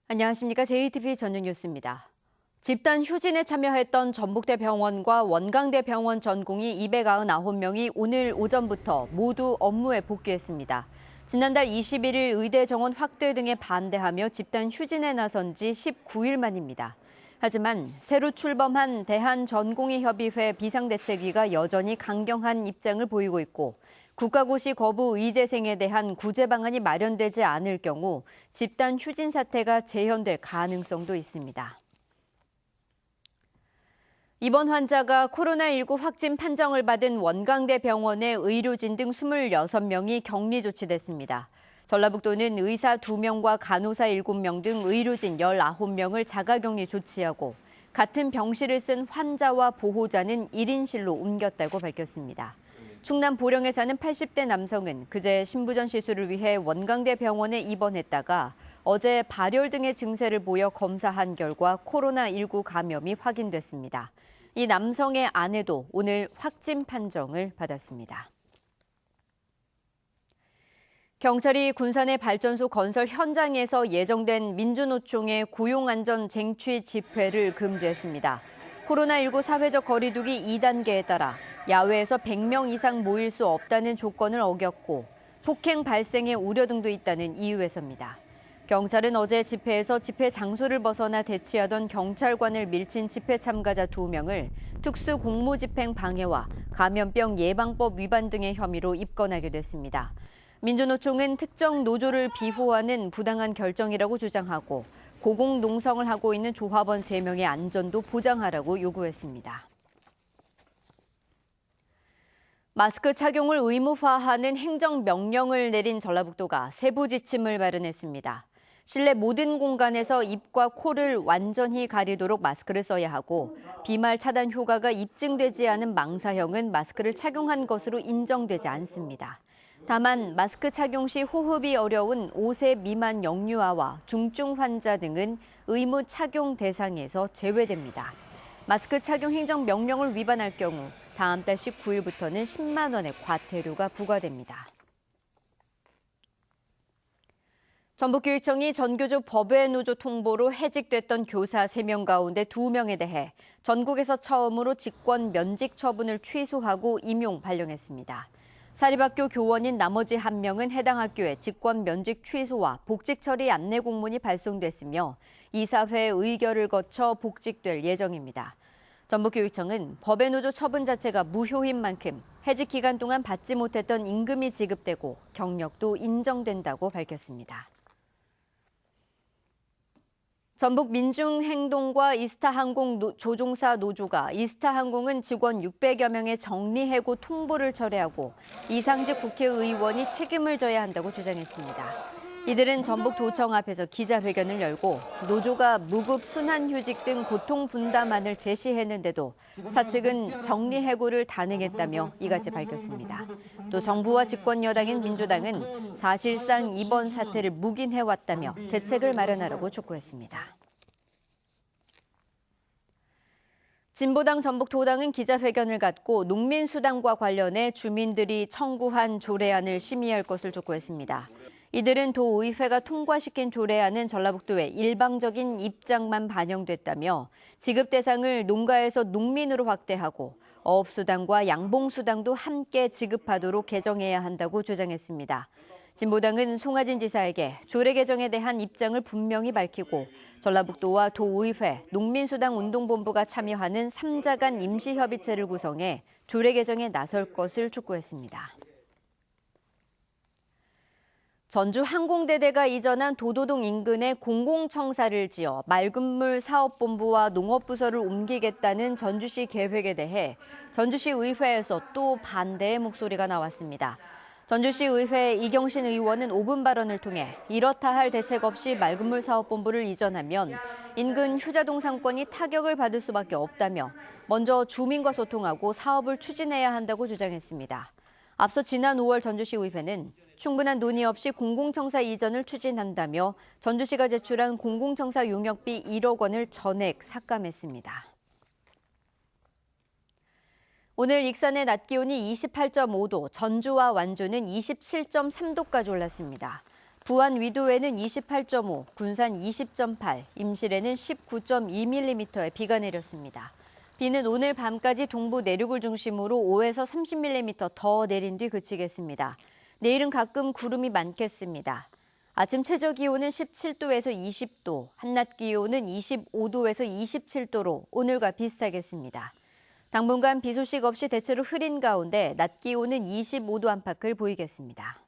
안녕하십니까. JTBC 전용 뉴스입니다. 집단 휴진에 참여했던 전북대병원과 원광대병원 전공의 299명이 오늘 오전부터 모두 업무에 복귀했습니다. 지난달 21일 의대 정원 확대 등에 반대하며 집단 휴진에 나선 지 19일 만입니다. 하지만 새로 출범한 대한전공의협의회 비상대책위가 여전히 강경한 입장을 보이고 있고 국가고시 거부 의대생에 대한 구제 방안이 마련되지 않을 경우 집단 휴진 사태가 재현될 가능성도 있습니다. 이번 환자가 코로나19 확진 판정을 받은 원광대 병원의 의료진 등 26명이 격리 조치됐습니다. 전라북도는 의사 2명과 간호사 7명 등 의료진 19명을 자가격리 조치하고 같은 병실을 쓴 환자와 보호자는 1인실로 옮겼다고 밝혔습니다. 충남 보령에 사는 80대 남성은 그제 신부전 시술을 위해 원광대 병원에 입원했다가 어제 발열 등의 증세를 보여 검사한 결과 코로나19 감염이 확인됐습니다. 이 남성의 아내도 오늘 확진 판정을 받았습니다. 경찰이 군산의 발전소 건설 현장에서 예정된 민주노총의 고용안전 쟁취 집회를 금지했습니다. 코로나19 사회적 거리두기 2단계에 따라 야외에서 100명 이상 모일 수 없다는 조건을 어겼고 폭행 발생의 우려 등도 있다는 이유에서입니다. 경찰은 어제 집회에서 집회 장소를 벗어나 대치하던 경찰관을 밀친 집회 참가자 2명을 특수 공무집행 방해와 감염병 예방법 위반 등의 혐의로 입건하게 됐습니다. 민주노총은 특정 노조를 비호하는 부당한 결정이라고 주장하고 고공농성을 하고 있는 조합원 3명의 안전도 보장하라고 요구했습니다. 마스크 착용을 의무화하는 행정명령을 내린 전라북도가 세부 지침을 마련했습니다. 실내 모든 공간에서 입과 코를 완전히 가리도록 마스크를 써야 하고 비말 차단 효과가 입증되지 않은 망사형은 마스크를 착용한 것으로 인정되지 않습니다. 다만 마스크 착용 시 호흡이 어려운 5세 미만 영유아와 중증 환자 등은 의무 착용 대상에서 제외됩니다. 마스크 착용 행정명령을 위반할 경우 다음 달 19일부터는 10만 원의 과태료가 부과됩니다. 전북교육청이 전교조 법외노조 통보로 해직됐던 교사 3명 가운데 2명에 대해 전국에서 처음으로 직권 면직 처분을 취소하고 임용 발령했습니다. 사립학교 교원인 나머지 1명은 해당 학교에 직권 면직 취소와 복직 처리 안내 공문이 발송됐으며 이사회 의결을 거쳐 복직될 예정입니다. 전북교육청은 법외노조 처분 자체가 무효인 만큼 해직 기간 동안 받지 못했던 임금이 지급되고 경력도 인정된다고 밝혔습니다. 전북 민중행동과 이스타항공 조종사 노조가 이스타항공은 직원 600여 명의 정리해고 통보를 철회하고 이상직 국회의원이 책임을 져야 한다고 주장했습니다. 이들은 전북도청 앞에서 기자회견을 열고 노조가 무급 순환휴직 등 고통 분담안을 제시했는데도 사측은 정리해고를 단행했다며 이같이 밝혔습니다. 또 정부와 집권 여당인 민주당은 사실상 이번 사태를 묵인해왔다며 대책을 마련하라고 촉구했습니다. 진보당 전북도당은 기자회견을 갖고 농민수당과 관련해 주민들이 청구한 조례안을 심의할 것을 촉구했습니다. 이들은 도의회가 통과시킨 조례안은 전라북도의 일방적인 입장만 반영됐다며 지급 대상을 농가에서 농민으로 확대하고 어업수당과 양봉수당도 함께 지급하도록 개정해야 한다고 주장했습니다. 진보당은 송하진 지사에게 조례 개정에 대한 입장을 분명히 밝히고 전라북도와 도의회, 농민수당운동본부가 참여하는 3자 간 임시협의체를 구성해 조례 개정에 나설 것을 촉구했습니다. 전주 항공대대가 이전한 도도동 인근에 공공청사를 지어 맑은물 사업본부와 농업부서를 옮기겠다는 전주시 계획에 대해 전주시 의회에서 또 반대의 목소리가 나왔습니다. 전주시 의회 이경신 의원은 5분 발언을 통해 이렇다 할 대책 없이 맑은물 사업본부를 이전하면 인근 효자동 상권이 타격을 받을 수밖에 없다며 먼저 주민과 소통하고 사업을 추진해야 한다고 주장했습니다. 앞서 지난 5월 전주시 의회는 충분한 논의 없이 공공청사 이전을 추진한다며 전주시가 제출한 공공청사 용역비 1억 원을 전액 삭감했습니다. 오늘 익산의 낮 기온이 28.5도, 전주와 완주는 27.3도까지 올랐습니다. 부안 위도에는 28.5, 군산 20.8, 임실에는 19.2mm의 비가 내렸습니다. 비는 오늘 밤까지 동부 내륙을 중심으로 5에서 30mm 더 내린 뒤 그치겠습니다. 내일은 가끔 구름이 많겠습니다. 아침 최저 기온은 17도에서 20도, 한낮 기온은 25도에서 27도로 오늘과 비슷하겠습니다. 당분간 비 소식 없이 대체로 흐린 가운데 낮 기온은 25도 안팎을 보이겠습니다.